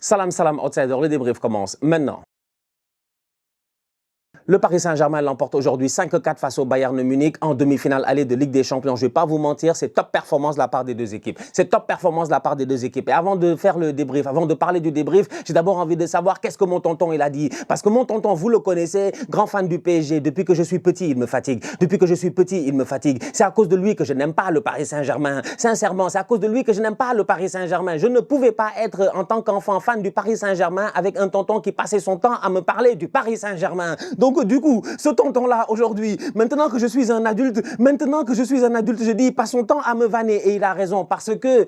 Salam, salam, outsider, le débrief commence maintenant. Le Paris Saint-Germain l'emporte aujourd'hui 5-4 face au Bayern Munich en demi-finale allée de Ligue des Champions. Je ne vais pas vous mentir, c'est top performance de la part des deux équipes. C'est top performance de la part des deux équipes. Et avant de faire le débrief, avant de parler du débrief, j'ai d'abord envie de savoir qu'est-ce que mon tonton il a dit. Parce que mon tonton, vous le connaissez, grand fan du PSG. Depuis que je suis petit, il me fatigue. Depuis que je suis petit, il me fatigue. C'est à cause de lui que je n'aime pas le Paris Saint-Germain. Sincèrement, c'est à cause de lui que je n'aime pas le Paris Saint-Germain. Je ne pouvais pas être, en tant qu'enfant, fan du Paris Saint-Germain avec un tonton qui passait son temps à me parler du Paris Saint-Germain. Donc, du coup, ce tonton-là, aujourd'hui, maintenant que je suis un adulte, je dis, il passe son temps à me vanner. Et il a raison, parce que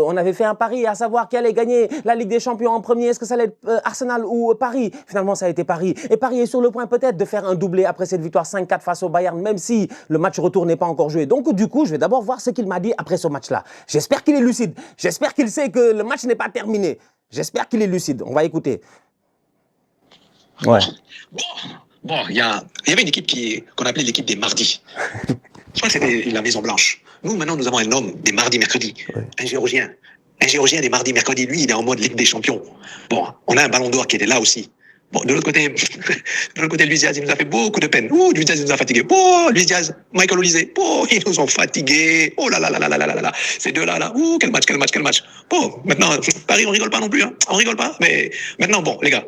on avait fait un pari à savoir qui allait gagner la Ligue des Champions en premier. Est-ce que ça allait être Arsenal ou Paris? Finalement, ça a été Paris. Et Paris est sur le point peut-être de faire un doublé après cette victoire 5-4 face au Bayern, même si le match retour n'est pas encore joué. Donc, du coup, je vais d'abord voir ce qu'il m'a dit après ce match-là. J'espère qu'il est lucide. J'espère qu'il sait que le match n'est pas terminé. J'espère qu'il est lucide. On va écouter. Ouais. Bon, il y avait une équipe qu'on appelait l'équipe des mardis. Je crois que c'était la Maison Blanche. Nous, maintenant, nous avons un homme des mardis, mercredis. Ouais. Un Géorgien des mardis, mercredis. Lui, il est en mode Ligue des Champions. Bon, on a un ballon d'or qui était là aussi. Bon, de l'autre côté, Luis Diaz, il nous a fait beaucoup de peine. Oh, Luis Diaz, il nous a fatigués. Oh, Luis Diaz, Michael Olise. Oh, ils nous ont fatigués. Oh là là là là là là là là. Ces deux-là, là. Oh, quel match. Bon, maintenant, Paris, on rigole pas non plus, hein. On rigole pas. Mais maintenant, bon, les gars.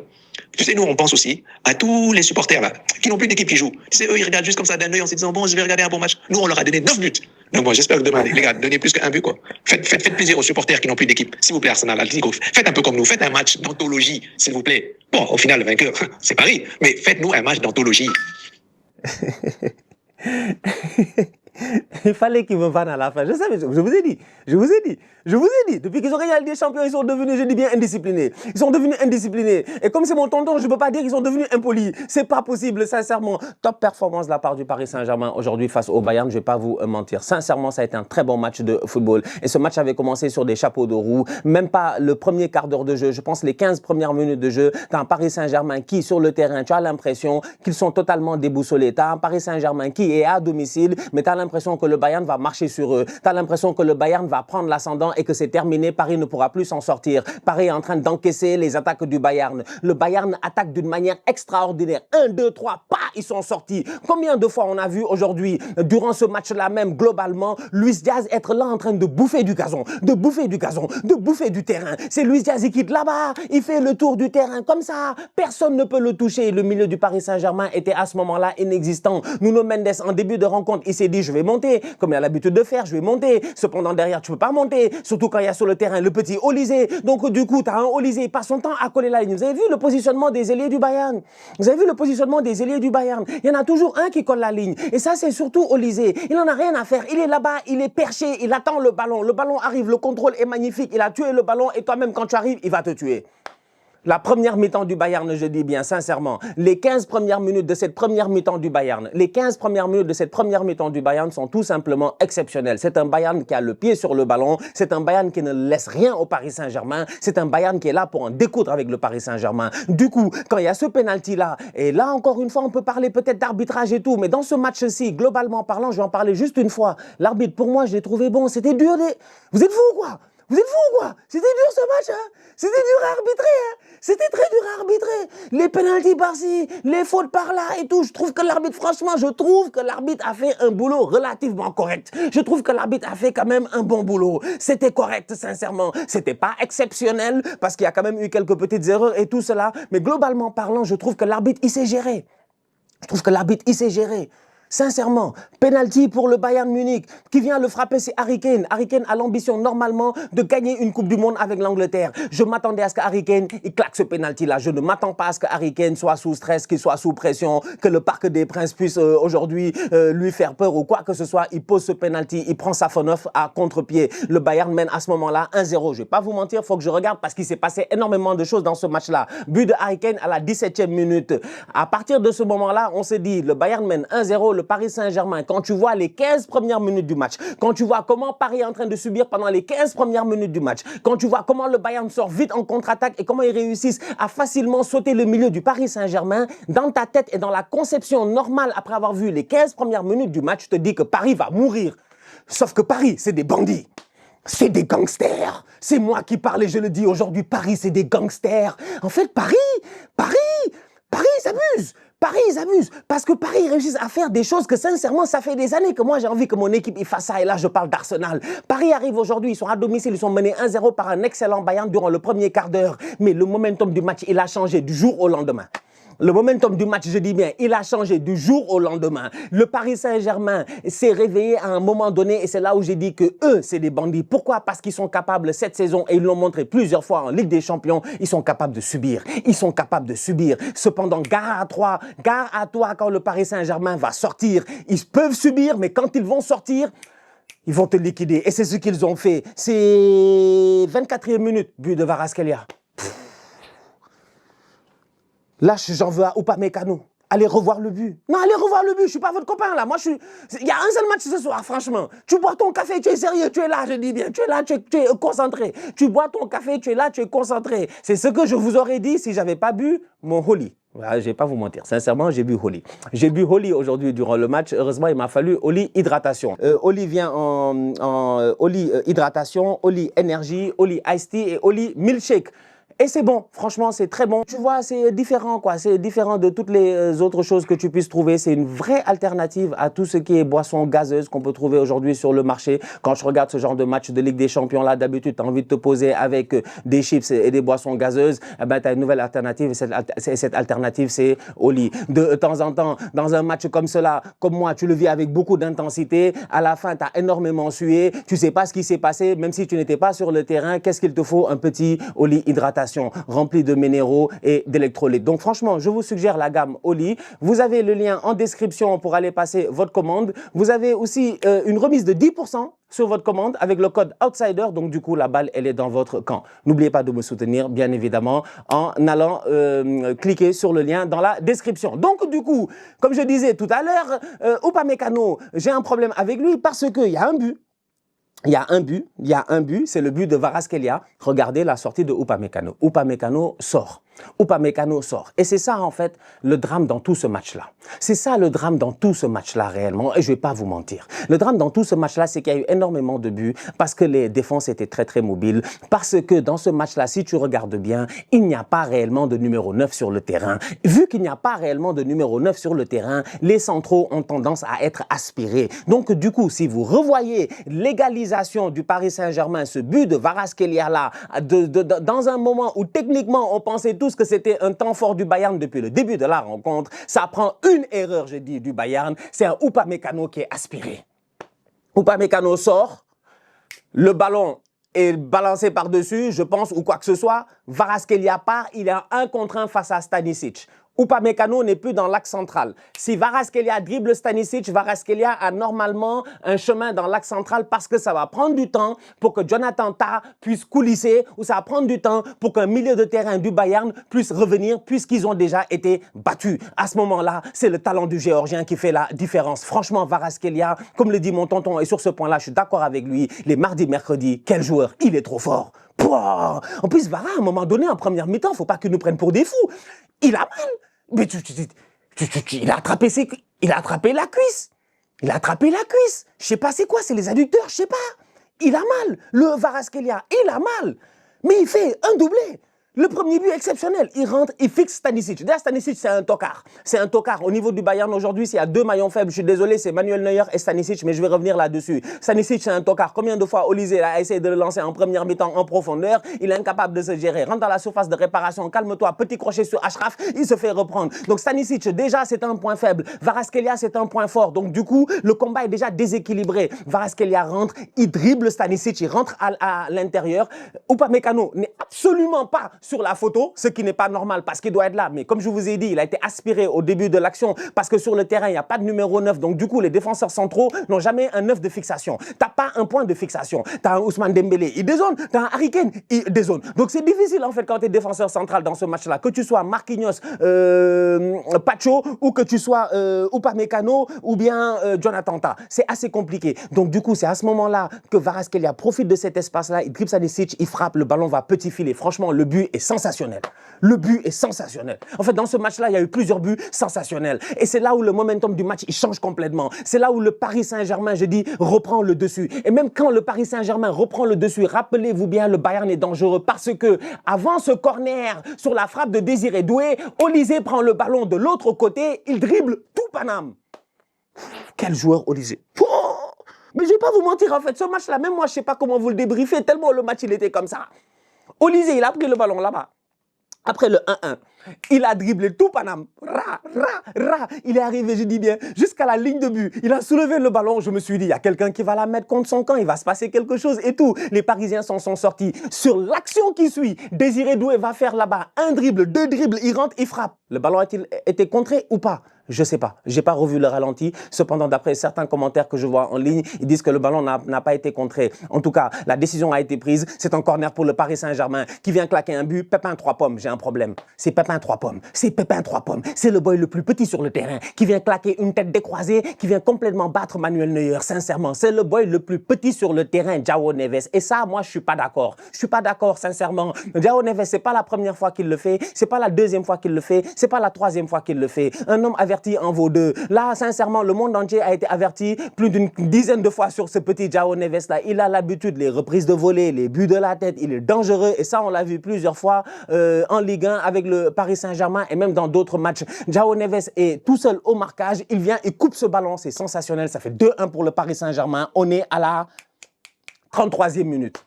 Tu sais, nous, on pense aussi à tous les supporters, là, qui n'ont plus d'équipe qui joue. Tu sais, eux, ils regardent juste comme ça d'un œil en se disant, bon, je vais regarder un bon match. Nous, on leur a donné 9 buts. Donc, bon, j'espère que demain, les gars, donnez plus qu'un but, quoi. Faites plaisir aux supporters qui n'ont plus d'équipe. S'il vous plaît, Arsenal, Atlético, faites un peu comme nous. Faites un match d'anthologie, s'il vous plaît. Bon, au final, le vainqueur, c'est Paris. Mais faites-nous un match d'anthologie. Il fallait qu'ils me vanne à la fin. Je savais, je vous ai dit. Depuis qu'ils ont gagné la Ligue des Champions, ils sont devenus, je dis bien, indisciplinés. Ils sont devenus indisciplinés. Et comme c'est mon tonton, je ne peux pas dire qu'ils sont devenus impolis. C'est pas possible, sincèrement. Top performance de la part du Paris Saint-Germain aujourd'hui face au Bayern, je ne vais pas vous mentir. Sincèrement, ça a été un très bon match de football. Et ce match avait commencé sur des chapeaux de roue. Même pas le premier quart d'heure de jeu. Je pense les 15 premières minutes de jeu. Tu as un Paris Saint-Germain qui, sur le terrain, tu as l'impression qu'ils sont totalement déboussolés. Tu as un Paris Saint-Germain qui est à domicile, mais tu as l'impression que le Bayern va marcher sur eux. Tu as l'impression que le Bayern va prendre l'ascendant et que c'est terminé. Paris ne pourra plus s'en sortir. Paris est en train d'encaisser les attaques du Bayern. Le Bayern attaque d'une manière extraordinaire. 1, 2, 3, pas, ils sont sortis. Combien de fois on a vu aujourd'hui, durant ce match-là même, globalement, Luis Diaz être là en train de bouffer du gazon, de bouffer du terrain. C'est Luis Diaz qui quitte là-bas, il fait le tour du terrain comme ça. Personne ne peut le toucher. Le milieu du Paris Saint-Germain était à ce moment-là inexistant. Nuno Mendes, en début de rencontre, il s'est dit, je vais monter, comme il a l'habitude de faire, je vais monter. Cependant, derrière, tu ne peux pas monter, surtout quand il y a sur le terrain le petit Olise. Donc, du coup, tu as un Olise, il passe son temps à coller la ligne. Vous avez vu le positionnement des ailiers du Bayern? Il y en a toujours un qui colle la ligne. Et ça, c'est surtout Olise. Il n'en a rien à faire. Il est là-bas, il est perché, il attend le ballon. Le ballon arrive, le contrôle est magnifique. Il a tué le ballon et toi-même, quand tu arrives, il va te tuer. La première mi-temps du Bayern, je dis bien sincèrement, les 15 premières minutes de cette première mi-temps du Bayern, sont tout simplement exceptionnelles. C'est un Bayern qui a le pied sur le ballon, c'est un Bayern qui ne laisse rien au Paris Saint-Germain, c'est un Bayern qui est là pour en découdre avec le Paris Saint-Germain. Du coup, quand il y a ce penalty-là, et là encore une fois, on peut parler peut-être d'arbitrage et tout, mais dans ce match-ci, globalement parlant, je vais en parler juste une fois. L'arbitre, pour moi, je l'ai trouvé bon, c'était dur. Vous êtes fous ou quoi? C'était dur ce match, hein? C'était dur à arbitrer, hein? C'était très dur à arbitrer. Les pénaltys par-ci, les fautes par-là et tout. Je trouve que l'arbitre a fait un boulot relativement correct. Je trouve que l'arbitre a fait quand même un bon boulot. C'était correct, sincèrement. C'était pas exceptionnel parce qu'il y a quand même eu quelques petites erreurs et tout cela. Mais globalement parlant, je trouve que l'arbitre, il s'est géré. Sincèrement, penalty pour le Bayern Munich. Qui vient le frapper, c'est Harry Kane. Harry Kane a l'ambition normalement de gagner une Coupe du Monde avec l'Angleterre. Je m'attendais à ce que Harry Kane, il claque ce penalty-là. Je ne m'attends pas à ce que Harry Kane soit sous stress, qu'il soit sous pression, que le Parc des Princes puisse aujourd'hui lui faire peur ou quoi que ce soit. Il pose ce penalty, il prend sa neuf à contre-pied. Le Bayern mène à ce moment-là 1-0. Je ne vais pas vous mentir, il faut que je regarde parce qu'il s'est passé énormément de choses dans ce match-là. But de Harry Kane à la 17e minute. À partir de ce moment-là, on s'est dit, le Bayern mène 1-0, le Paris Saint-Germain, quand tu vois les 15 premières minutes du match, quand tu vois comment Paris est en train de subir pendant les 15 premières minutes du match, quand tu vois comment le Bayern sort vite en contre-attaque et comment ils réussissent à facilement sauter le milieu du Paris Saint-Germain, dans ta tête et dans la conception normale après avoir vu les 15 premières minutes du match, tu te dis que Paris va mourir. Sauf que Paris, c'est des bandits. C'est des gangsters. C'est moi qui parle et je le dis aujourd'hui. Paris, c'est des gangsters. En fait, Paris, ils abusent. Paris, ils abusent. Parce que Paris, ils réussissent à faire des choses que, sincèrement, ça fait des années que moi, j'ai envie que mon équipe y fasse ça. Et là, je parle d'Arsenal. Paris arrive aujourd'hui, ils sont à domicile, ils sont menés 1-0 par un excellent Bayern durant le premier quart d'heure. Mais le momentum du match, il a changé du jour au lendemain. Le momentum du match, je dis bien, il a changé du jour au lendemain. Le Paris Saint-Germain s'est réveillé à un moment donné et c'est là où j'ai dit que eux, c'est des bandits. Pourquoi? Parce qu'ils sont capables cette saison, et ils l'ont montré plusieurs fois en Ligue des Champions, ils sont capables de subir. Ils sont capables de subir. Cependant, gare à toi quand le Paris Saint-Germain va sortir. Ils peuvent subir, mais quand ils vont sortir, ils vont te liquider. Et c'est ce qu'ils ont fait. C'est 24e minute, but de Kvaratskhelia. Là, j'en veux à Upamecano. Allez revoir le but. Non, allez revoir le but. Je ne suis pas votre copain, là. Moi, il y a un seul match ce soir, franchement. Tu bois ton café, tu es sérieux, tu es là, je dis bien. Tu es là, tu es concentré. Tu bois ton café, tu es là, tu es concentré. C'est ce que je vous aurais dit si je n'avais pas bu mon Holy. Voilà, je ne vais pas vous mentir. Sincèrement, j'ai bu Holy. J'ai bu Holy aujourd'hui durant le match. Heureusement, il m'a fallu Holy hydratation. Holy vient en Holy hydratation, Holy énergie, Holy iced tea et Holy milkshake. Et c'est bon, franchement, c'est très bon. Tu vois, c'est différent, quoi. C'est différent de toutes les autres choses que tu puisses trouver. C'est une vraie alternative à tout ce qui est boisson gazeuse qu'on peut trouver aujourd'hui sur le marché. Quand je regarde ce genre de match de Ligue des Champions, là, d'habitude, tu as envie de te poser avec des chips et des boissons gazeuses. Eh ben, tu as une nouvelle alternative et cette alternative, c'est Holy. De temps en temps, dans un match comme cela, comme moi, tu le vis avec beaucoup d'intensité. À la fin, tu as énormément sué. Tu sais pas ce qui s'est passé, même si tu n'étais pas sur le terrain. Qu'est-ce qu'il te faut? Un petit Holy hydratation rempli de minéraux et d'électrolytes. Donc franchement, je vous suggère la gamme Holy. Vous avez le lien en description pour aller passer votre commande. Vous avez aussi une remise de 10% sur votre commande avec le code OUTSIDER. Donc du coup, la balle, elle est dans votre camp. N'oubliez pas de me soutenir, bien évidemment, en allant cliquer sur le lien dans la description. Donc du coup, comme je disais tout à l'heure, Upamecano, j'ai un problème avec lui parce qu'il y a un but. Il y a un but, c'est le but de Kvaratskhelia. Regardez la sortie de Upamecano. Upamecano sort. Et c'est ça, en fait, le drame dans tout ce match-là. C'est ça le drame dans tout ce match-là, réellement. Et je ne vais pas vous mentir. Le drame dans tout ce match-là, c'est qu'il y a eu énormément de buts parce que les défenses étaient très, très mobiles. Parce que dans ce match-là, si tu regardes bien, il n'y a pas réellement de numéro 9 sur le terrain. Vu qu'il n'y a pas réellement de numéro 9 sur le terrain, les centraux ont tendance à être aspirés. Donc, du coup, si vous revoyez l'égalisation du Paris Saint-Germain, ce but de Kvaratskhelia-là, dans un moment où techniquement, on pensait tous que c'était un temps fort du Bayern depuis le début de la rencontre, ça prend une erreur, je dis, du Bayern, c'est un Upamecano qui est aspiré. Upamecano sort, le ballon est balancé par-dessus, je pense, ou quoi que ce soit, Kvaratskhelia part, il est en 1 contre 1 face à Stanisic. Upamecano n'est plus dans l'axe central. Si Kvaratskhelia dribble Stanisic, Kvaratskhelia a normalement un chemin dans l'axe central parce que ça va prendre du temps pour que Jonathan Tah puisse coulisser ou ça va prendre du temps pour qu'un milieu de terrain du Bayern puisse revenir puisqu'ils ont déjà été battus. À ce moment-là, c'est le talent du Géorgien qui fait la différence. Franchement, Kvaratskhelia, comme le dit mon tonton, et sur ce point-là, je suis d'accord avec lui, les mardis, mercredis, quel joueur, il est trop fort. Pouah. En plus, Vara, à un moment donné, en première mi-temps, il ne faut pas qu'il nous prenne pour des fous. Il a mal. Mais il a attrapé la cuisse. Il a attrapé la cuisse. Je sais pas c'est quoi, c'est les adducteurs, je sais pas. Il a mal. Le Kvaratskhelia, il a mal. Mais il fait un doublé. Le premier but exceptionnel, il rentre, il fixe Stanisic. D'ailleurs, Stanisic, c'est un tocard. C'est un tocard. Au niveau du Bayern aujourd'hui, s'il y a 2 maillons faibles, je suis désolé, c'est Manuel Neuer et Stanisic, mais je vais revenir là-dessus. Stanisic, c'est un tocard. Combien de fois Olise a essayé de le lancer en première mi-temps en profondeur? Il est incapable de se gérer. Rentre dans la surface de réparation, calme-toi, petit crochet sur Achraf, il se fait reprendre. Donc Stanisic, déjà, c'est un point faible. Kvaratskhelia, c'est un point fort. Donc du coup, le combat est déjà déséquilibré. Kvaratskhelia rentre, il dribble Stanisic, il rentre à l'intérieur. Upamecano n'est absolument pas sur la photo, ce qui n'est pas normal parce qu'il doit être là. Mais comme je vous ai dit, il a été aspiré au début de l'action parce que sur le terrain, il n'y a pas de numéro 9. Donc du coup, les défenseurs centraux n'ont jamais un 9 de fixation. Tu n'as pas un point de fixation. Tu as un Ousmane Dembélé, il dézone. Tu as un Harry Kane, il dézone. Donc c'est difficile en fait quand tu es défenseur central dans ce match-là. Que tu sois Marquinhos, Pacho ou que tu sois Upamecano ou bien Jonathan Tah. C'est assez compliqué. Donc du coup, c'est à ce moment-là que Kvaratskhelia profite de cet espace-là. Il dribble Stanisic, il frappe, le ballon va petit filet. Franchement, le but est sensationnel. Le but est sensationnel. En fait, dans ce match-là, il y a eu plusieurs buts sensationnels. Et c'est là où le momentum du match, il change complètement. C'est là où le Paris Saint-Germain, je dis, reprend le dessus. Et même quand le Paris Saint-Germain reprend le dessus, rappelez-vous bien, le Bayern est dangereux parce que avant ce corner sur la frappe de Désiré Doué, Olysée prend le ballon de l'autre côté, il dribble tout Paname. Quel joueur Olysée. Oh, mais je ne vais pas vous mentir, en fait, ce match-là, même moi, je ne sais pas comment vous le débriefer, tellement le match, il était comme ça. Olysée, il a pris le ballon là-bas. Après le 1-1, il a dribblé tout Paname. Il est arrivé, je dis bien, jusqu'à la ligne de but. Il a soulevé le ballon. Je me suis dit, il y a quelqu'un qui va la mettre contre son camp. Il va se passer quelque chose et tout. Les Parisiens s'en sont sortis. Sur l'action qui suit, Désiré Doué va faire là-bas un dribble, deux dribbles. Il rentre, il frappe. Le ballon a-t-il été contré ou pas? Je ne sais pas. Je n'ai pas revu le ralenti. Cependant, d'après certains commentaires que je vois en ligne, ils disent que le ballon n'a pas été contré. En tout cas, la décision a été prise. C'est un corner pour le Paris Saint-Germain qui vient claquer un but. Pépin 3 pommes, j'ai un problème. C'est Pépin 3 pommes. C'est Pépin 3 pommes. C'est le boy le plus petit sur le terrain qui vient claquer une tête décroisée, qui vient complètement battre Manuel Neuer. Sincèrement, c'est le boy le plus petit sur le terrain, João Neves. Et ça, moi, je ne suis pas d'accord. Je ne suis pas d'accord, sincèrement. João Neves, ce n'est pas la première fois qu'il le fait. Ce n'est pas la deuxième fois qu'il le fait. Ce n'est pas la troisième fois qu'il le fait. Un homme averti en vaut deux. Là, sincèrement, le monde entier a été averti plus d'une dizaine de fois sur ce petit João Neves-là. Il a l'habitude, les reprises de volée, les buts de la tête, il est dangereux. Et ça, on l'a vu plusieurs fois en Ligue 1 avec le Paris Saint-Germain et même dans d'autres matchs. João Neves est tout seul au marquage. Il vient, il coupe ce ballon. C'est sensationnel. Ça fait 2-1 pour le Paris Saint-Germain. On est à la 33e minute.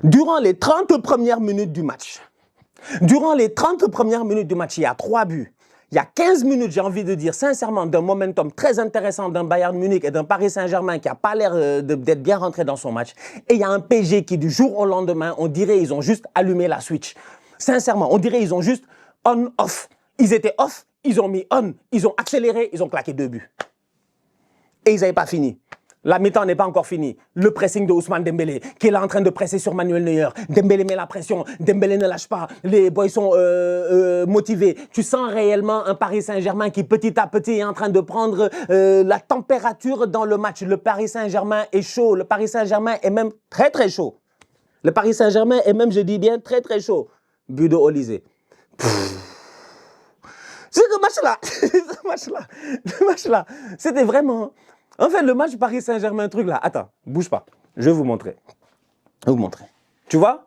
Durant les 30 premières minutes du match, il y a 3 buts. Il y a 15 minutes, j'ai envie de dire sincèrement, d'un momentum très intéressant d'un Bayern Munich et d'un Paris Saint-Germain qui n'a pas l'air d'être bien rentré dans son match. Et il y a un PSG qui, du jour au lendemain, on dirait ils ont juste allumé la switch. Sincèrement, on dirait ils ont juste on-off. Ils étaient off, ils ont mis on, ils ont accéléré, ils ont claqué 2 buts. Et ils n'avaient pas fini. La mi-temps n'est pas encore finie. Le pressing de Ousmane Dembélé, qui est là en train de presser sur Manuel Neuer. Dembélé met la pression. Dembélé ne lâche pas. Les boys sont motivés. Tu sens réellement un Paris Saint-Germain qui, petit à petit, est en train de prendre la température dans le match. Le Paris Saint-Germain est chaud. Le Paris Saint-Germain est même très, très chaud. Le Paris Saint-Germain est même, je dis bien, très, très chaud. But de Olysée. C'est ce match-là, c'était vraiment... En fait, le match Paris Saint-Germain, truc là, attends, bouge pas. Je vais vous montrer. Tu vois?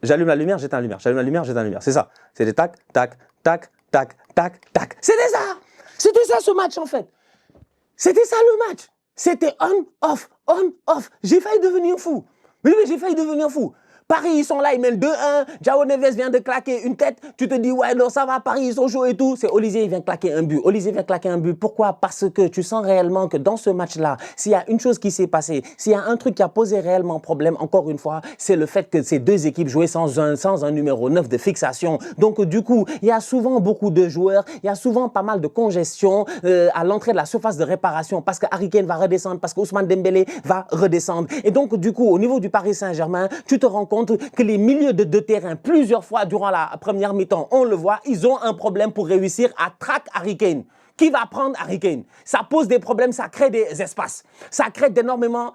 J'allume la lumière, j'éteins la lumière. J'allume la lumière, j'éteins la lumière. C'est ça. C'était tac, tac, tac, tac, tac, tac. C'était ça. C'était ça ce match en fait. C'était ça le match. C'était on, off. J'ai failli devenir fou. Mais j'ai failli devenir fou. Paris, ils sont là, ils mènent 2-1. João Neves vient de claquer une tête. Tu te dis, ouais, non, ça va, Paris, ils sont chauds et tout. C'est Olysée, il vient claquer un but. Pourquoi? Parce que tu sens réellement que dans ce match-là, s'il y a une chose qui s'est passée, s'il y a un truc qui a posé réellement problème, encore une fois, c'est le fait que ces deux équipes jouaient sans un numéro 9 de fixation. Donc, du coup, il y a souvent beaucoup de joueurs, il y a souvent pas mal de congestion à l'entrée de la surface de réparation parce que Harry Kane va redescendre, parce que Ousmane Dembélé va redescendre. Et donc, du coup, au niveau du Paris Saint-Germain, tu te rends compte que les milieux de terrain, plusieurs fois durant la première mi-temps, on le voit, ils ont un problème pour réussir à traquer Harry Kane. Qui va prendre Harry Kane? Ça pose des problèmes, ça crée des espaces. Ça crée énormément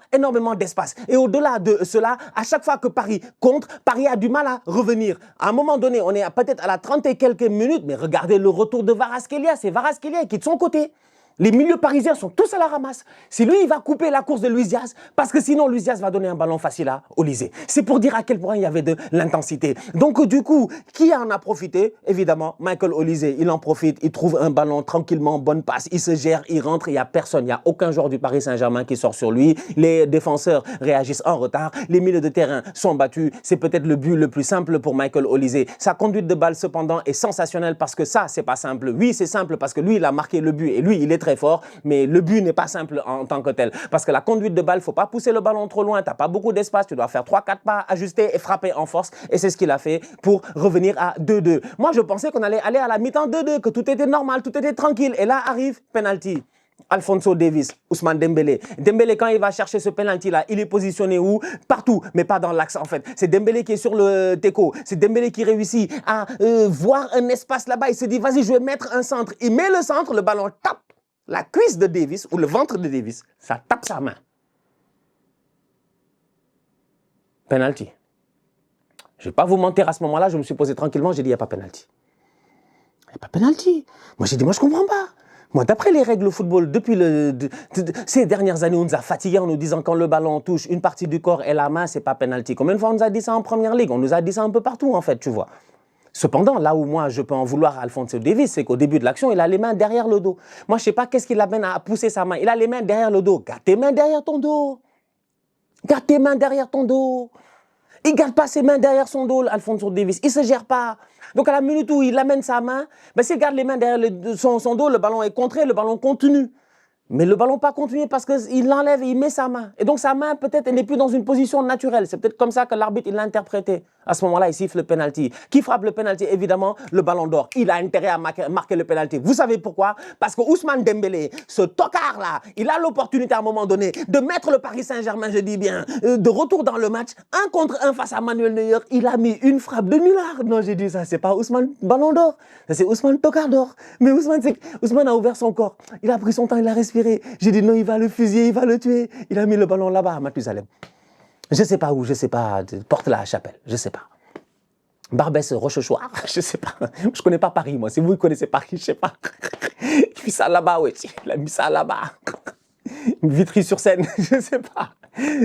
d'espace. Et au-delà de cela, à chaque fois que Paris contre, Paris a du mal à revenir. À un moment donné, on est peut-être à la 30 et quelques minutes, mais regardez le retour de Kvaratskhelia. C'est Kvaratskhelia qui est de son côté. Les milieux parisiens sont tous à la ramasse. C'est lui, il va couper la course de Luis Diaz, parce que sinon, Luis Diaz va donner un ballon facile à Olysée. C'est pour dire à quel point il y avait de l'intensité. Donc, du coup, qui en a profité? Évidemment, Michael Olysée, il en profite, il trouve un ballon tranquillement, bonne passe, il se gère, il rentre, il n'y a personne, il n'y a aucun joueur du Paris Saint-Germain qui sort sur lui. Les défenseurs réagissent en retard, les milieux de terrain sont battus. C'est peut-être le but le plus simple pour Michael Olysée. Sa conduite de balle, cependant, est sensationnelle parce que ça, c'est pas simple. Oui, c'est simple parce que lui, il a marqué le but et lui, il est très fort, mais le but n'est pas simple en tant que tel. Parce que la conduite de balle, il ne faut pas pousser le ballon trop loin, tu n'as pas beaucoup d'espace, tu dois faire 3-4 pas, ajuster et frapper en force. Et c'est ce qu'il a fait pour revenir à 2-2. Moi, je pensais qu'on allait aller à la mi-temps 2-2, que tout était normal, tout était tranquille. Et là arrive penalty. Alphonso Davies, Ousmane Dembélé. Dembélé, quand il va chercher ce penalty-là, il est positionné où? Partout, mais pas dans l'axe en fait. C'est Dembélé qui est sur le teco. C'est Dembélé qui réussit à voir un espace là-bas. Il se dit, vas-y, je vais mettre un centre. Il met le centre, le ballon tape la cuisse de Davies ou le ventre de Davies. Ça tape sa main. Penalty. Je ne vais pas vous mentir, à ce moment-là, je me suis posé tranquillement, j'ai dit, il n'y a pas pénalty. Il n'y a pas pénalty. Moi, j'ai dit, moi, je ne comprends pas. Moi, d'après les règles de football, depuis ces dernières années, on nous a fatigués en nous disant quand le ballon touche une partie du corps et la main, c'est pas pénalty. Combien de fois on nous a dit ça en première ligue? On nous a dit ça un peu partout, en fait, tu vois. Cependant, là où moi, je peux en vouloir à Alphonso Davies, c'est qu'au début de l'action, il a les mains derrière le dos. Moi, je ne sais pas qu'est-ce qui l'amène à pousser sa main. Il a les mains derrière le dos. Garde tes mains derrière ton dos. Garde tes mains derrière ton dos. Il ne garde pas ses mains derrière son dos, Alphonso Davies. Il ne se gère pas. Donc, à la minute où il amène sa main, ben, s'il garde les mains derrière son dos, le ballon est contré, le ballon continue. Mais le ballon pas continué parce qu'il l'enlève et il met sa main. Et donc sa main, peut-être, elle n'est plus dans une position naturelle. C'est peut-être comme ça que l'arbitre l'a interprété. À ce moment-là, il siffle le penalty. Qui frappe le penalty? Évidemment, le ballon d'or. Il a intérêt à marquer le penalty. Vous savez pourquoi? Parce que Ousmane Dembélé, ce tocard-là, il a l'opportunité à un moment donné de mettre le Paris Saint-Germain, je dis bien, de retour dans le match, 1 contre 1 face à Manuel Neuer. Il a mis une frappe de nulard. Non, j'ai dit ça, c'est pas Ousmane Ballon d'or. C'est Ousmane Tocard d'or. Mais Ousmane a ouvert son corps. Il a pris son temps, il a respiré. J'ai dit non, il va le fusiller, il va le tuer. Il a mis le ballon là-bas à Mathusalem. Je ne sais pas où, je ne sais pas, Porte-la Chapelle, je ne sais pas. Barbès, Rochechouart, je ne sais pas. Je ne connais pas Paris, moi. Si vous connaissez Paris, je ne sais pas. Il a mis ça là-bas, oui. Il a mis ça là-bas. Vitry-sur-Seine, je ne sais pas.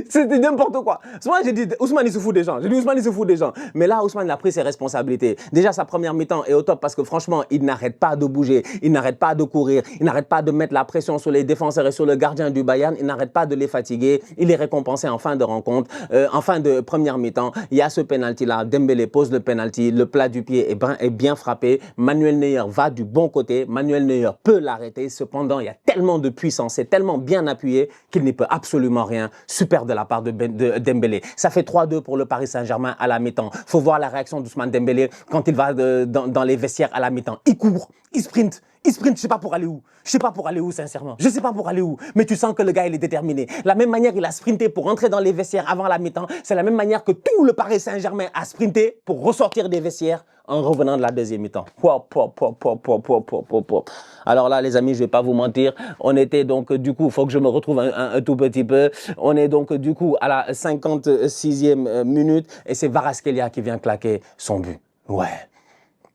C'était n'importe quoi. Souvent, j'ai dit, Ousmane, il se fout des gens. J'ai dit, Ousmane, il se fout des gens. Mais là, Ousmane, il a pris ses responsabilités. Déjà, sa première mi-temps est au top parce que franchement, il n'arrête pas de bouger. Il n'arrête pas de courir. Il n'arrête pas de mettre la pression sur les défenseurs et sur le gardien du Bayern. Il n'arrête pas de les fatiguer. Il est récompensé en fin de rencontre. En fin de première mi-temps, il y a ce penalty-là. Dembélé pose le penalty. Le plat du pied est bien frappé. Manuel Neuer va du bon côté. Manuel Neuer peut l'arrêter. Cependant, il y a tellement de puissance. C'est tellement bien appuyé qu'il n'y peut absolument rien. Super de la part de Dembélé. Ça fait 3-2 pour le Paris Saint-Germain à la mi-temps. Il faut voir la réaction d'Ousmane Dembélé quand il va dans les vestiaires à la mi-temps. Il court, il sprint, je ne sais pas pour aller où. Je ne sais pas pour aller où, sincèrement. Je ne sais pas pour aller où. Mais tu sens que le gars, il est déterminé. La même manière qu'il a sprinté pour entrer dans les vestiaires avant la mi-temps, c'est la même manière que tout le Paris Saint-Germain a sprinté pour ressortir des vestiaires en revenant de la deuxième mi-temps. Alors là, les amis, je ne vais pas vous mentir. On était donc, du coup, il faut que je me retrouve un tout petit peu. On est donc, du coup, à la 56e minute et c'est Kvaratskhelia qui vient claquer son but.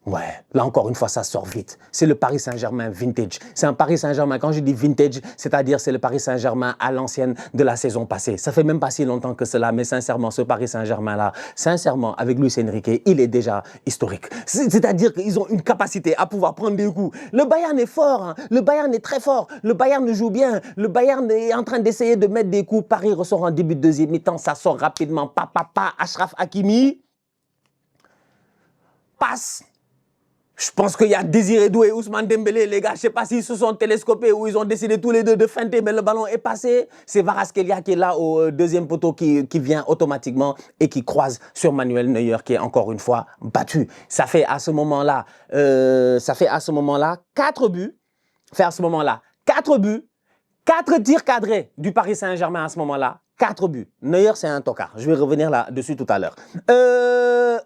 Ouais, là encore une fois, ça sort vite. C'est le Paris Saint-Germain vintage. C'est un Paris Saint-Germain, quand je dis vintage, c'est-à-dire c'est le Paris Saint-Germain à l'ancienne de la saison passée. Ça fait même pas si longtemps que cela, mais sincèrement, ce Paris Saint-Germain-là, sincèrement, avec Luis Enrique, il est déjà historique. C'est-à-dire qu'ils ont une capacité à pouvoir prendre des coups. Le Bayern est fort, hein. Le Bayern est très fort. Le Bayern joue bien. Le Bayern est en train d'essayer de mettre des coups. Paris ressort en début de deuxième mi-temps, ça sort rapidement. Achraf Hakimi passe. Je pense qu'il y a Désiré Doué et Ousmane Dembélé, les gars. Je ne sais pas s'ils se sont télescopés ou ils ont décidé tous les deux de feinter, mais le ballon est passé. C'est Kvaratskhelia qui est là au deuxième poteau qui vient automatiquement et qui croise sur Manuel Neuer qui est encore une fois battu. Ça fait à ce moment-là 4 buts. 4 tirs cadrés du Paris Saint-Germain à ce moment-là. 4 buts. Neuer, c'est un tocard. Je vais revenir là-dessus tout à l'heure.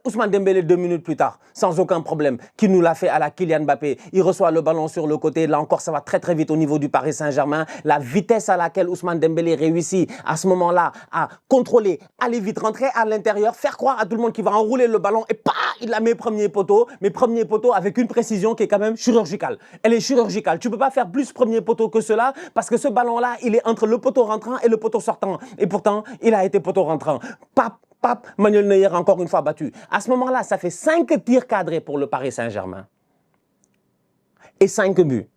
Ousmane Dembélé, 2 minutes plus tard, sans aucun problème, qui nous l'a fait à la Kylian Mbappé. Il reçoit le ballon sur le côté. Là encore, ça va très très vite au niveau du Paris Saint-Germain. La vitesse à laquelle Ousmane Dembélé réussit à ce moment-là à contrôler, aller vite, rentrer à l'intérieur, faire croire à tout le monde qu'il va enrouler le ballon et il la met premier poteau. Mais premier poteau avec une précision qui est quand même chirurgicale. Elle est chirurgicale. Tu ne peux pas faire plus premier poteau que cela parce que ce ballon-là, il est entre le poteau rentrant et le poteau sortant. Et pourtant, il a été poteau rentrant. Manuel Neuer encore une fois battu. À ce moment-là, ça fait 5 tirs cadrés pour le Paris Saint-Germain. Et 5 buts.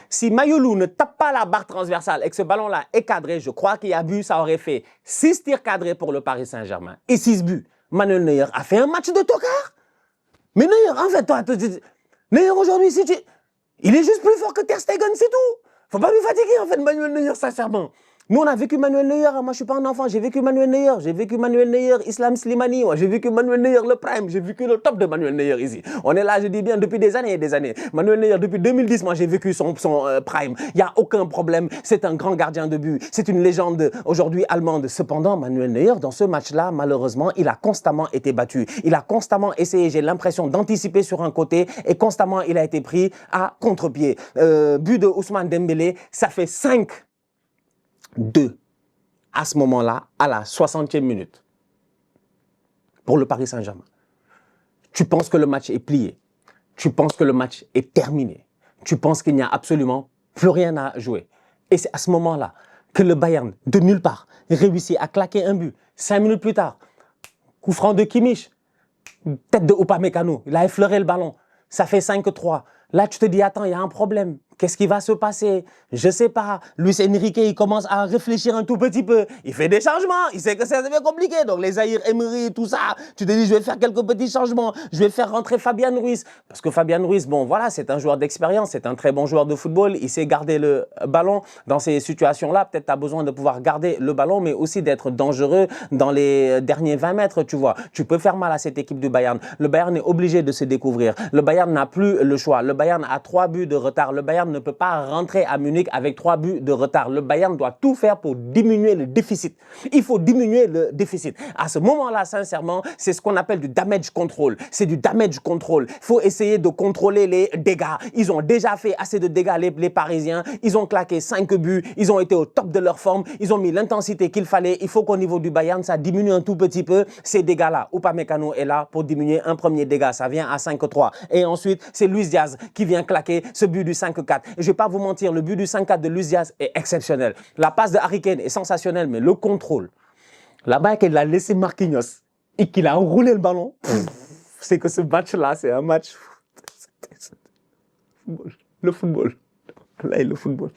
Si Mayolou ne tape pas la barre transversale et que ce ballon-là est cadré, je crois qu'il y a but, ça aurait fait 6 tirs cadrés pour le Paris Saint-Germain. Et 6 buts. Manuel Neuer a fait un match de tocard. Mais Neuer, en fait, Neuer aujourd'hui, il est juste plus fort que Ter Stegen, c'est tout. Faut pas lui fatiguer, en fait, Manuel Neuer, sincèrement. Nous, on a vécu Manuel Neuer. Moi, je ne suis pas un enfant. J'ai vécu Manuel Neuer. J'ai vécu Manuel Neuer, Islam Slimani. J'ai vécu Manuel Neuer, le prime. J'ai vécu le top de Manuel Neuer ici. On est là, je dis bien, depuis des années et des années. Manuel Neuer, depuis 2010, moi, j'ai vécu son prime. Il n'y a aucun problème. C'est un grand gardien de but. C'est une légende aujourd'hui allemande. Cependant, Manuel Neuer, dans ce match-là, malheureusement, il a constamment été battu. Il a constamment essayé, j'ai l'impression, d'anticiper sur un côté et constamment, il a été pris à contre-pied. But de Ousmane Dembélé, ça fait 5-2 à ce moment-là, à la 60e minute, pour le Paris Saint-Germain. Tu penses que le match est plié. Tu penses que le match est terminé. Tu penses qu'il n'y a absolument plus rien à jouer. Et c'est à ce moment-là que le Bayern, de nulle part, réussit à claquer un but. 5 minutes plus tard, coup franc de Kimmich, tête de Upamecano, il a effleuré le ballon. Ça fait 5-3. Là, tu te dis, attends, il y a un problème. Qu'est-ce qui va se passer? Je sais pas. Luis Enrique, il commence à réfléchir un tout petit peu. Il fait des changements. Il sait que c'est compliqué. Donc, les Zahir Emery, tout ça. Tu te dis, je vais faire quelques petits changements. Je vais faire rentrer Fabian Ruiz. Parce que Fabian Ruiz, bon, voilà, c'est un joueur d'expérience. C'est un très bon joueur de football. Il sait garder le ballon. Dans ces situations-là, peut-être tu as besoin de pouvoir garder le ballon, mais aussi d'être dangereux dans les derniers 20 mètres, tu vois. Tu peux faire mal à cette équipe du Bayern. Le Bayern est obligé de se découvrir. Le Bayern n'a plus le choix. Le Bayern a 3 buts de retard. Le Bayern ne peut pas rentrer à Munich avec 3 buts de retard. Le Bayern doit tout faire pour diminuer le déficit. Il faut diminuer le déficit. À ce moment-là, sincèrement, c'est ce qu'on appelle du damage control. C'est du damage control. Il faut essayer de contrôler les dégâts. Ils ont déjà fait assez de dégâts, les Parisiens. Ils ont claqué 5 buts. Ils ont été au top de leur forme. Ils ont mis l'intensité qu'il fallait. Il faut qu'au niveau du Bayern, ça diminue un tout petit peu ces dégâts-là. Upamecano est là pour diminuer un premier dégât. Ça vient à 5-3. Et ensuite, c'est Luis Diaz qui vient claquer ce but du 5-4. Je ne vais pas vous mentir, le but du 5-4 de Luis Diaz est exceptionnel. La passe de Harry Kane est sensationnelle, mais le contrôle, là-bas qu'il a laissé Marquinhos et qu'il a roulé le ballon, c'est que ce match-là, c'est un match... Le football. Là, le football.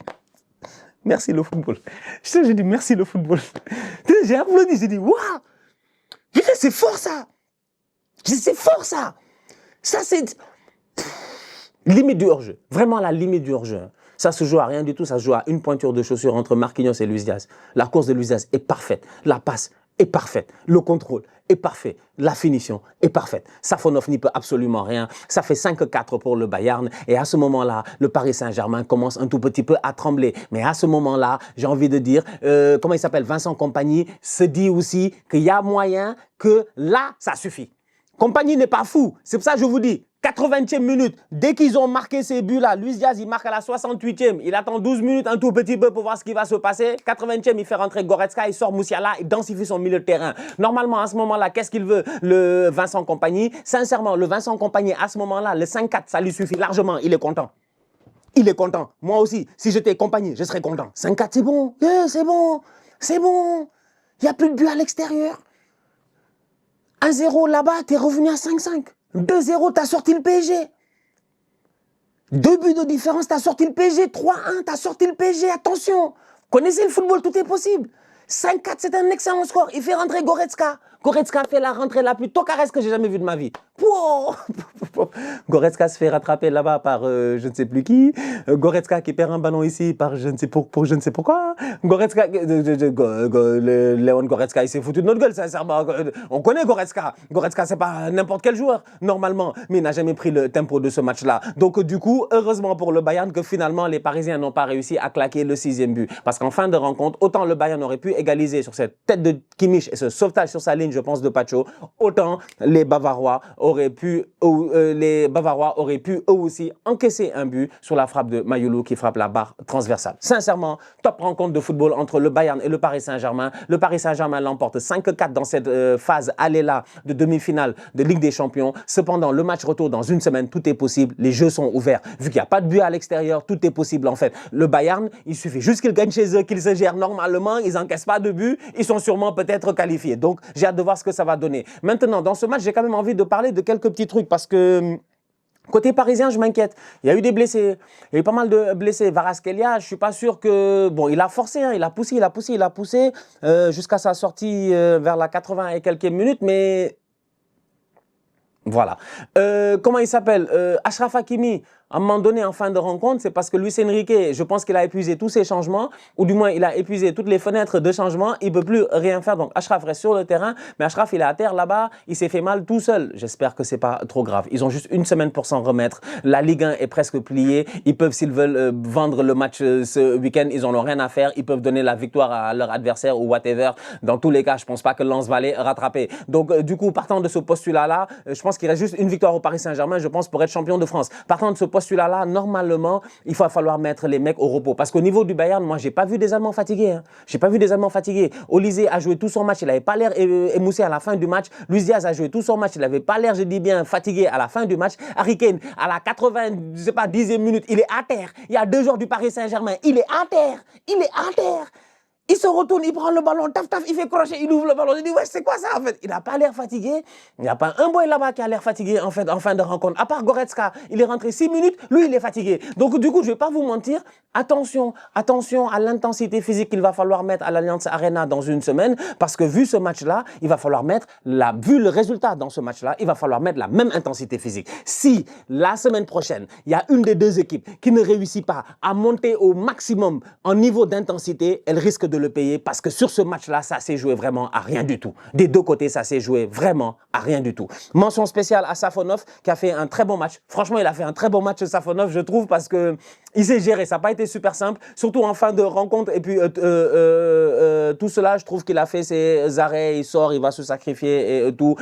Merci le football. J'ai dit merci le football. J'ai applaudi, j'ai dit waouh! Putain, c'est fort ça! C'est fort ça! Ça, c'est... Limite du hors-jeu. Vraiment la limite du hors-jeu. Ça se joue à rien du tout. Ça se joue à une pointure de chaussure entre Marquinhos et Luis Diaz. La course de Luis Diaz est parfaite. La passe est parfaite. Le contrôle est parfait. La finition est parfaite. Safonov n'y peut absolument rien. Ça fait 5-4 pour le Bayern. Et à ce moment-là, le Paris Saint-Germain commence un tout petit peu à trembler. Mais à ce moment-là, j'ai envie de dire, comment il s'appelle, Vincent Kompany, se dit aussi qu'il y a moyen que là, ça suffit. Kompany n'est pas fou. C'est pour ça que je vous dis, 80e minute, dès qu'ils ont marqué ces buts-là, Luis Diaz, il marque à la 68e. Il attend 12 minutes, un tout petit peu pour voir ce qui va se passer. 80e, il fait rentrer Goretzka, il sort Moussiala, il densifie son milieu de terrain. Normalement, à ce moment-là, qu'est-ce qu'il veut, le Vincent Kompany? Sincèrement, le Vincent Kompany, à ce moment-là, le 5-4, ça lui suffit largement. Il est content. Il est content. Moi aussi, si j'étais Kompany, je serais content. 5-4, c'est bon. Yeah, c'est bon. C'est bon. Il n'y a plus de but à l'extérieur. 1-0 là-bas, t'es revenu à 5-5. 2-0, t'as sorti le PSG. 2 buts de différence, t'as sorti le PSG. 3-1, t'as sorti le PSG. Attention, connaissez le football, tout est possible. 5-4, c'est un excellent score. Il fait rentrer Goretzka. Goretzka fait la rentrée la plus tocaresque que j'ai jamais vue de ma vie. Goretzka se fait rattraper là-bas par je ne sais plus qui. Goretzka qui perd un ballon ici par je ne sais je ne sais pourquoi. Goretzka, Léon Goretzka, il s'est foutu de notre gueule, sincèrement. On connaît Goretzka. Goretzka, c'est pas n'importe quel joueur, normalement. Mais il n'a jamais pris le tempo de ce match-là. Donc, du coup, heureusement pour le Bayern que finalement, les Parisiens n'ont pas réussi à claquer le 6e but. Parce qu'en fin de rencontre, autant le Bayern aurait pu égaliser sur cette tête de Kimmich et ce sauvetage sur sa ligne, je pense, de Pacho, autant les Bavarois auraient pu eux aussi encaisser un but sur la frappe de Mayulu qui frappe la barre transversale. Sincèrement, top rencontre de football entre le Bayern et le Paris Saint-Germain. Le Paris Saint-Germain l'emporte 5-4 dans cette phase aller-là de demi-finale de Ligue des Champions. Cependant, le match retour dans une semaine, tout est possible. Les jeux sont ouverts. Vu qu'il n'y a pas de but à l'extérieur, tout est possible en fait. Le Bayern, il suffit juste qu'ils gagnent chez eux, qu'ils se gèrent normalement, ils n'encaissent pas de but, ils sont sûrement peut-être qualifiés. Donc, j'ai hâte de voir ce que ça va donner. Maintenant, dans ce match, j'ai quand même envie de parler de quelques petits trucs parce que côté parisien, je m'inquiète. Il y a eu des blessés. Il y a eu pas mal de blessés. Kvaratskhelia, je suis pas sûr que... Bon, il a forcé, hein, il a poussé jusqu'à sa sortie vers la 80 et quelques minutes, mais... Voilà. Comment il s'appelle Achraf Hakimi, à un moment donné, en fin de rencontre, c'est parce que Luis Enrique, je pense qu'il a épuisé tous ses changements, ou du moins, il a épuisé toutes les fenêtres de changement. Il ne peut plus rien faire. Donc, Achraf reste sur le terrain, mais Achraf, il est à terre là-bas. Il s'est fait mal tout seul. J'espère que c'est pas trop grave. Ils ont juste une semaine pour s'en remettre. La Ligue 1 est presque pliée. Ils peuvent, s'ils veulent vendre le match ce week-end, ils n'en ont rien à faire. Ils peuvent donner la victoire à leur adversaire ou whatever. Dans tous les cas, je pense pas que Lens va les rattraper. Donc, du coup, partant de ce postulat-là, je pense qu'il reste juste une victoire au Paris Saint-Germain, je pense, pour être champion de France. Partant de ce postulat-là, normalement, il va falloir mettre les mecs au repos. Parce qu'au niveau du Bayern, moi, j'ai pas vu des Allemands fatigués. Hein. J'ai pas vu des Allemands fatigués. Olise a joué tout son match, il n'avait pas l'air émoussé à la fin du match. Luis Diaz a joué tout son match, il n'avait pas l'air, je dis bien, fatigué à la fin du match. Harry Kane, à la 80, je sais pas, 10e minute, il est à terre. Il y a 2 joueurs du Paris Saint-Germain, il est à terre. Il est à terre. Il se retourne, il prend le ballon, taf, taf, il fait crochet, il ouvre le ballon. Je dis, ouais, c'est quoi ça en fait? Il n'a pas l'air fatigué. Il n'y a pas un boy là-bas qui a l'air fatigué en fait, en fin de rencontre. À part Goretzka, il est rentré 6 minutes, lui, il est fatigué. Donc, du coup, je ne vais pas vous mentir. Attention à l'intensité physique qu'il va falloir mettre à l'Allianz Arena dans une semaine. Parce que vu ce match-là, il va falloir mettre, vu le résultat dans ce match-là, il va falloir mettre la même intensité physique. Si la semaine prochaine, il y a une des 2 équipes qui ne réussit pas à monter au maximum en niveau d'intensité, elle risque de le payer parce que sur ce match-là, ça s'est joué vraiment à rien du tout. Des 2 côtés, ça s'est joué vraiment à rien du tout. Mention spéciale à Safonov qui a fait un très bon match. Franchement, il a fait un très bon match Safonov, je trouve, parce que il s'est géré. Ça n'a pas été super simple, surtout en fin de rencontre. Et puis, tout cela, je trouve qu'il a fait ses arrêts, il sort, il va se sacrifier et tout.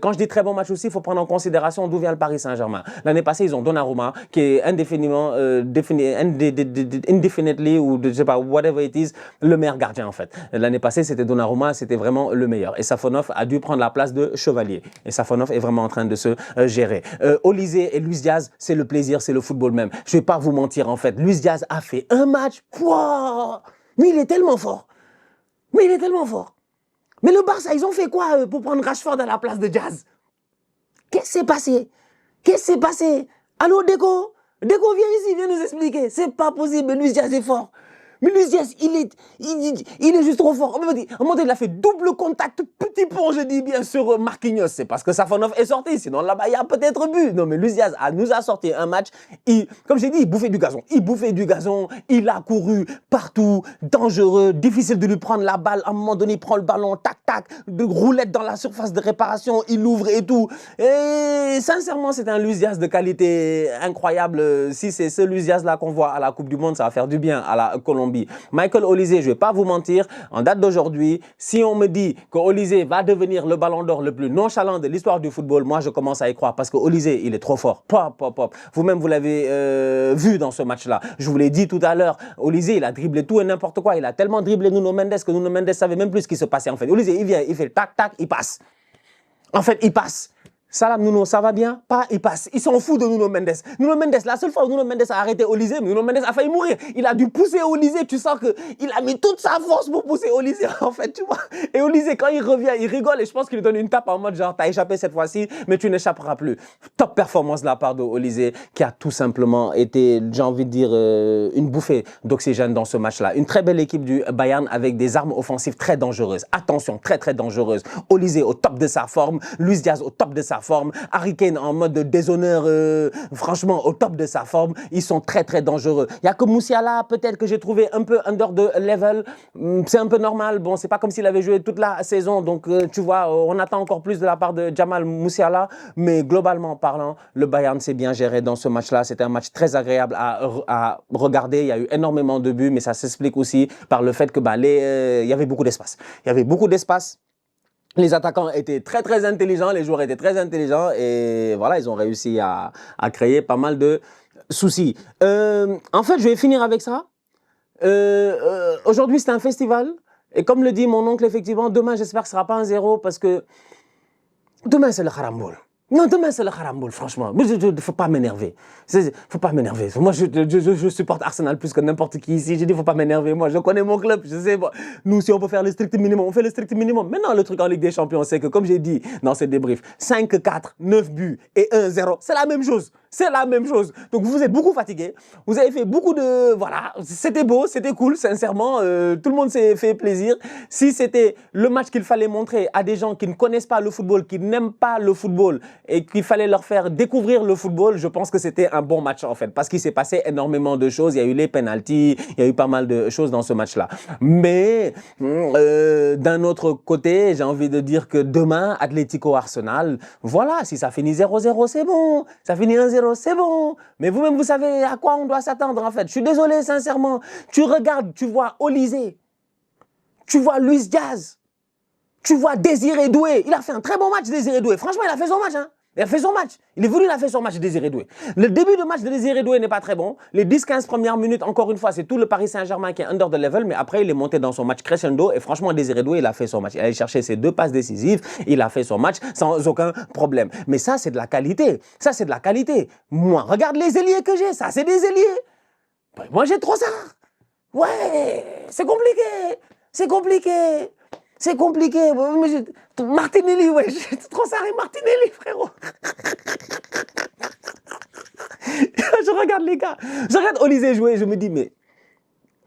Quand je dis très bon match aussi, il faut prendre en considération d'où vient le Paris Saint-Germain. L'année passée, ils ont Donnarumma, qui est indéfiniment, indefinitely, ou je sais pas, whatever it is, le meilleur gardien en fait. L'année passée, c'était Donnarumma, c'était vraiment le meilleur. Et Safonov a dû prendre la place de Chevalier. Et Safonov est vraiment en train de se gérer. Olise et Luis Diaz, c'est le plaisir, c'est le football même. Je ne vais pas vous mentir en fait. Luis Diaz a fait un match. Wow, mais il est tellement fort. Mais il est tellement fort. Mais le Barça, ils ont fait quoi pour prendre Rashford à la place de Diaz? Qu'est-ce qui s'est passé? Qu'est-ce qui s'est passé? Allô, Deco? Deco, viens ici, viens nous expliquer. C'est pas possible, Luis Diaz est fort. Mais Luis Diaz, il est juste trop fort. À un moment donné, il a fait double contact, petit pont, je dis bien, sur Marquinhos. C'est parce que Safonov est sorti. Sinon, là-bas, il y a peut-être but. Non, mais Luis Diaz nous a sorti un match. Comme j'ai dit, il bouffait du gazon. Il bouffait du gazon. Il a couru partout. Dangereux. Difficile de lui prendre la balle. À un moment donné, il prend le ballon. Tac, tac. De roulette dans la surface de réparation. Il ouvre et tout. Et sincèrement, c'est un Luis Diaz de qualité incroyable. Si c'est ce Luis Diaz-là qu'on voit à la Coupe du Monde, ça va faire du bien à la Colombie. Michael Olise, je ne vais pas vous mentir, en date d'aujourd'hui, si on me dit que Olise va devenir le ballon d'or le plus nonchalant de l'histoire du football, moi je commence à y croire parce que Olise, il est trop fort. Pop, pop, pop. Vous-même, vous l'avez vu dans ce match-là. Je vous l'ai dit tout à l'heure, Olise, il a dribblé tout et n'importe quoi. Il a tellement dribblé Nuno Mendes que Nuno Mendes savait même plus ce qui se passait en fait. Olise, il vient, il fait tac, tac, il passe. En fait, il passe. Salam Nuno, ça va bien? Pas, il passe. Ils s'en foutent de Nuno Mendes. Nuno Mendes, la seule fois où Nuno Mendes a arrêté Olise, Nuno Mendes a failli mourir. Il a dû pousser Olise. Tu sens qu'il a mis toute sa force pour pousser Olise, en fait, tu vois. Et Olise, quand il revient, il rigole et je pense qu'il lui donne une tape en mode genre, t'as échappé cette fois-ci, mais tu n'échapperas plus. Top performance de la part de Olise qui a tout simplement été, j'ai envie de dire, une bouffée d'oxygène dans ce match-là. Une très belle équipe du Bayern avec des armes offensives très dangereuses. Attention, très, très dangereuses. Olise au top de sa forme. Luis Diaz au top de sa forme. Harry Kane en mode déshonneur, franchement, au top de sa forme. Ils sont très, très dangereux. Il n'y a que Musiala, peut-être que j'ai trouvé un peu under the level. C'est un peu normal. Bon, c'est pas comme s'il avait joué toute la saison. Donc, tu vois, on attend encore plus de la part de Jamal Musiala. Mais globalement parlant, le Bayern s'est bien géré dans ce match-là. C'était un match très agréable à regarder. Il y a eu énormément de buts, mais ça s'explique aussi par le fait que il y avait beaucoup d'espace. Il y avait beaucoup d'espace. Les attaquants étaient très, très intelligents, les joueurs étaient très intelligents et voilà, ils ont réussi à créer pas mal de soucis. En fait, je vais finir avec ça. Aujourd'hui, c'est un festival et comme le dit mon oncle, effectivement, demain, j'espère que ce ne sera pas un 0 parce que demain, c'est le Haramboul. Non, demain, c'est le Haramboul, franchement. Mais il ne faut pas m'énerver. Il ne faut pas m'énerver. Moi, je supporte Arsenal plus que n'importe qui ici. J'ai dit, il ne faut pas m'énerver. Moi, je connais mon club. Je sais, bon, nous, si on peut faire le strict minimum, on fait le strict minimum. Maintenant, le truc en Ligue des Champions, c'est que, comme j'ai dit dans ces débriefs, 5-4, 9 buts et 1-0, c'est la même chose. C'est la même chose. Donc, vous êtes beaucoup fatigué. Vous avez fait beaucoup de... Voilà, c'était beau, c'était cool, sincèrement. Tout le monde s'est fait plaisir. Si c'était le match qu'il fallait montrer à des gens qui ne connaissent pas le football, qui n'aiment pas le football et qu'il fallait leur faire découvrir le football, je pense que c'était un bon match en fait. Parce qu'il s'est passé énormément de choses. Il y a eu les pénaltys, il y a eu pas mal de choses dans ce match-là. Mais d'un autre côté, j'ai envie de dire que demain, Atlético-Arsenal, voilà, si ça finit 0-0, c'est bon. Ça finit 1-0. C'est bon, mais vous-même, vous savez à quoi on doit s'attendre en fait. Je suis désolé, sincèrement. Tu regardes, tu vois Olise, tu vois Luis Diaz, tu vois Désiré Doué. Il a fait un très bon match, Désiré Doué. Franchement, il a fait son match. Hein. Il a fait son match. Il est venu, il a fait son match, Désiré Doué. Le début de match de Désiré Doué n'est pas très bon. Les 10-15 premières minutes, encore une fois, c'est tout le Paris Saint-Germain qui est under the level. Mais après, il est monté dans son match crescendo. Et franchement, Désiré Doué, il a fait son match. Il a allé chercher ses 2 passes décisives. Il a fait son match sans aucun problème. Mais ça, c'est de la qualité. Ça, c'est de la qualité. Moi, regarde les ailiers que j'ai. Ça, c'est des ailiers. Moi, j'ai trop ça. Ouais, c'est compliqué. C'est compliqué. C'est compliqué. Martinelli, ouais, Trossard et Martinelli, frérot. Je regarde les gars. Je regarde Olysée jouer et je me dis, mais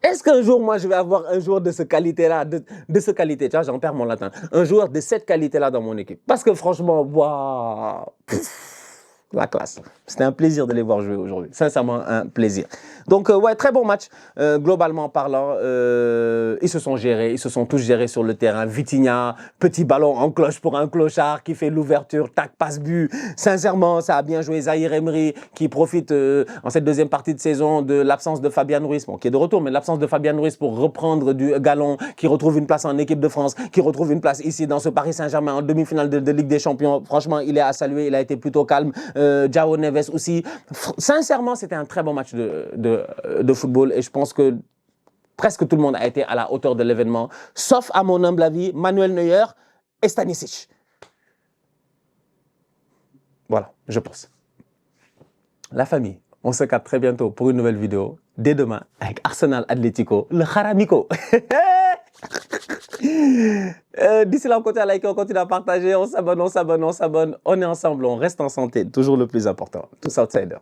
est-ce qu'un jour, moi, je vais avoir un joueur de ce qualité-là, de ce qualité, tu vois, j'en perds mon latin, un joueur de cette qualité-là dans mon équipe. Parce que franchement, waouh, la classe. C'était un plaisir de les voir jouer aujourd'hui. Sincèrement, un plaisir. Donc, ouais, très bon match, globalement parlant. Ils se sont gérés, ils se sont tous gérés sur le terrain. Vitinha, petit ballon en cloche pour un clochard qui fait l'ouverture, tac, passe-but. Sincèrement, ça a bien joué. Zahir Emery qui profite en cette deuxième partie de saison de l'absence de Fabian Ruiz, bon, qui est de retour, mais l'absence de Fabian Ruiz pour reprendre du galon, qui retrouve une place en équipe de France, qui retrouve une place ici dans ce Paris Saint-Germain en demi-finale de Ligue des Champions. Franchement, il est à saluer, il a été plutôt calme. João Neves aussi. Sincèrement, c'était un très bon match de football et je pense que presque tout le monde a été à la hauteur de l'événement, sauf à mon humble avis, Manuel Neuer et Stanisic. Voilà, je pense. La famille, on se capte très bientôt pour une nouvelle vidéo, dès demain, avec Arsenal Atlético, le Jaramico. D'ici là, on continue à liker, on continue à partager, on s'abonne, on est ensemble, on reste en santé, toujours le plus important. Tous outsiders.